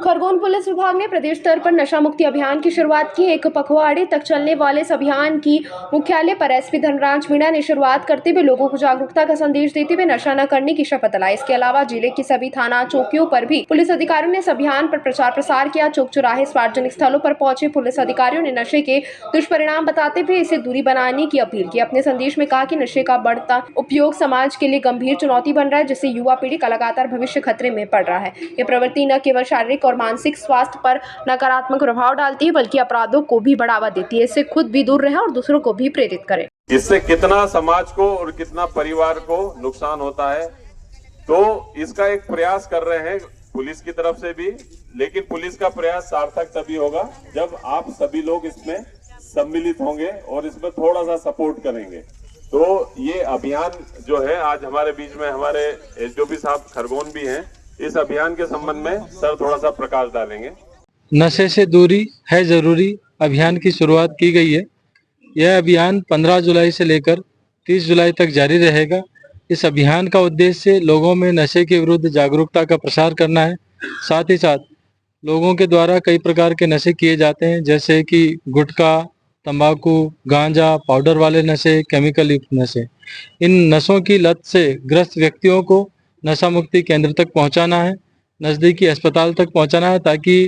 Khargone police विभाग ने प्रदेश स्तर पर नशा मुक्ति अभियान की शुरुआत की। एक पखवाड़े तक चलने वाले इस अभियान की मुख्यालय पर एसपी धनराज मीणा ने शुरुआत करते हुए लोगों को जागरूकता का संदेश देते हुए नशा न करने की शपथ दिलाई। इसके अलावा जिले की सभी थाना चौकियों पर भी पुलिस अधिकारियों ने इस अभियान पर प्रचार प्रसार किया। चौक चौराहे सार्वजनिक स्थलों पर पहुंचे पुलिस अधिकारियों ने नशे के दुष्परिणाम बताते हुए इसे दूरी बनाने की अपील की। अपने संदेश में कहा कि नशे का बढ़ता उपयोग समाज के लिए गंभीर चुनौती बन रहा है, जिससे युवा पीढ़ी का लगातार भविष्य खतरे में पड़ रहा है। ये प्रवृत्ति न केवल शारीरिक और मानसिक स्वास्थ्य पर नकारात्मक प्रभाव डालती है, बल्कि अपराधों को भी बढ़ावा देती है। इससे खुद भी दूर रहें और दूसरों को भी प्रेरित करें। इससे कितना समाज को और कितना परिवार को नुकसान होता है, तो इसका एक प्रयास कर रहे हैं पुलिस की तरफ से भी। लेकिन पुलिस का प्रयास सार्थक तभी होगा जब आप सभी लोग इसमें सम्मिलित होंगे और इसमें थोड़ा सा सपोर्ट करेंगे। तो ये अभियान जो है, आज हमारे बीच में हमारे एसडीओपी साहब खरगोन भी हैं। इस अभियान के संबंध में सर थोड़ा सा प्रकाश डालेंगे। नशे से दूरी है जरूरी अभियान की शुरुआत की गई है। यह अभियान 15 जुलाई से लेकर 30 जुलाई तक जारी रहेगा। इस अभियान का उद्देश्य लोगों में नशे के विरुद्ध जागरूकता का प्रसार करना है। साथ ही साथ लोगों के द्वारा कई प्रकार के नशे किए जाते हैं, जैसे कि गुटखा, तंबाकू, गांजा, पाउडर वाले नशे, केमिकल युक्त नशे। इन नशों की लत से ग्रस्त व्यक्तियों को नशा मुक्ति केंद्र तक पहुंचाना है, नज़दीकी अस्पताल तक पहुंचाना है, ताकि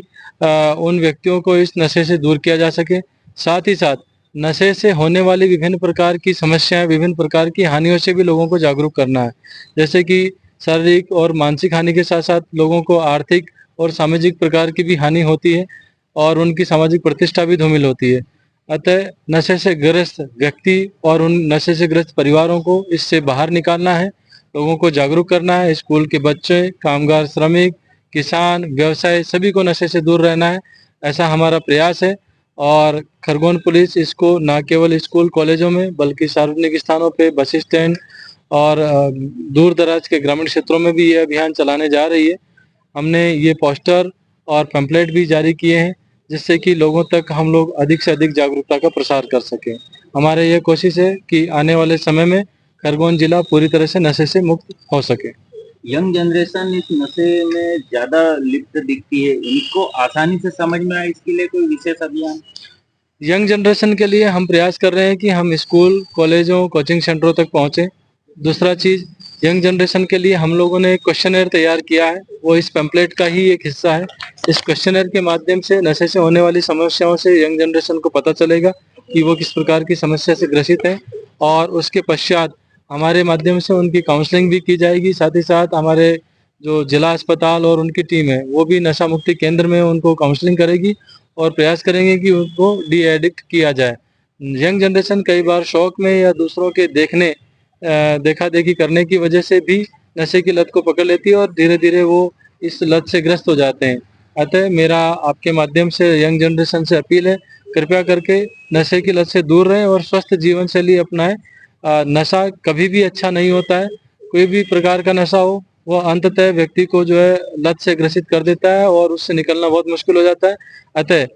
उन व्यक्तियों को इस नशे से दूर किया जा सके। साथ ही साथ नशे से होने वाली विभिन्न प्रकार की समस्याएं, विभिन्न प्रकार की हानियों से भी लोगों को जागरूक करना है, जैसे कि शारीरिक और मानसिक हानि के साथ साथ लोगों को आर्थिक और सामाजिक प्रकार की भी हानि होती है और उनकी सामाजिक प्रतिष्ठा भी धूमिल होती है। अतः नशे से ग्रस्त व्यक्ति और उन नशे से ग्रस्त परिवारों को इससे बाहर निकालना है, लोगों को जागरूक करना है। स्कूल के बच्चे, कामगार, श्रमिक, किसान, व्यवसाय, सभी को नशे से दूर रहना है, ऐसा हमारा प्रयास है। और खरगोन पुलिस इसको न केवल स्कूल कॉलेजों में बल्कि सार्वजनिक स्थानों पे, बस स्टैंड और दूर दराज के ग्रामीण क्षेत्रों में भी ये अभियान चलाने जा रही है। हमने ये पोस्टर और पैम्पलेट भी जारी किए हैं, जिससे कि लोगों तक हम लोग अधिक से अधिक जागरूकता का प्रसार कर सकें। हमारे ये कोशिश है कि आने वाले समय में खरगोन जिला पूरी तरह से नशे से मुक्त हो सके। यंग जनरेशन इस नशे में ज्यादा लिप्त दिखती है, इनको आसानी से समझ में आए, इसके लिए कोई विशेष अभियान? यंग जनरेशन के लिए हम प्रयास कर रहे हैं कि हम स्कूल, कॉलेजों, कोचिंग सेंटरों तक पहुंचे। दूसरा चीज, यंग जनरेशन के लिए हम लोगों ने एक क्वेश्चनर तैयार किया है, वो इस पैम्पलेट का ही एक हिस्सा है। इस क्वेश्चनर के माध्यम से नशे से होने वाली समस्याओं से यंग जनरेशन को पता चलेगा कि वो किस प्रकार की समस्या से ग्रसित है, और उसके पश्चात हमारे माध्यम से उनकी काउंसलिंग भी की जाएगी। साथ ही साथ हमारे जो जिला अस्पताल और उनकी टीम है, वो भी नशा मुक्ति केंद्र में उनको काउंसलिंग करेगी और प्रयास करेंगे कि उनको डी एडिक्ट किया जाए। यंग जनरेशन कई बार शौक में या दूसरों के देखा देखी करने की वजह से भी नशे की लत को पकड़ लेती है और धीरे धीरे वो इस लत से ग्रस्त हो जाते हैं। अतः मेरा आपके माध्यम से यंग जनरेशन से अपील है, कृपया करके नशे की लत से दूर रहें और स्वस्थ जीवन शैली अपनाएं। नशा कभी भी अच्छा नहीं होता है। कोई भी प्रकार का नशा हो, वह अंततः व्यक्ति को जो है लत से ग्रसित कर देता है और उससे निकलना बहुत मुश्किल हो जाता है। अतः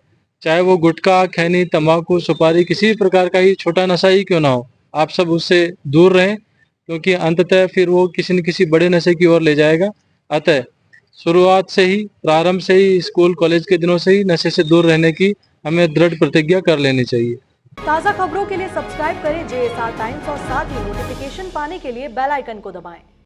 चाहे वो गुटखा, खैनी, तंबाकू, सुपारी, किसी भी प्रकार का ही छोटा नशा ही क्यों ना हो, आप सब उससे दूर रहें, क्योंकि अंततः फिर वो किसी न किसी बड़े नशे की ओर ले जाएगा। अतः शुरुआत से ही, प्रारंभ से ही, स्कूल कॉलेज के दिनों से ही नशे से दूर रहने की हमें दृढ़ प्रतिज्ञा कर लेनी चाहिए। ताज़ा खबरों के लिए सब्सक्राइब करें JSR टाइम्स और साथ ही नोटिफिकेशन पाने के लिए बेल आइकन को दबाएं।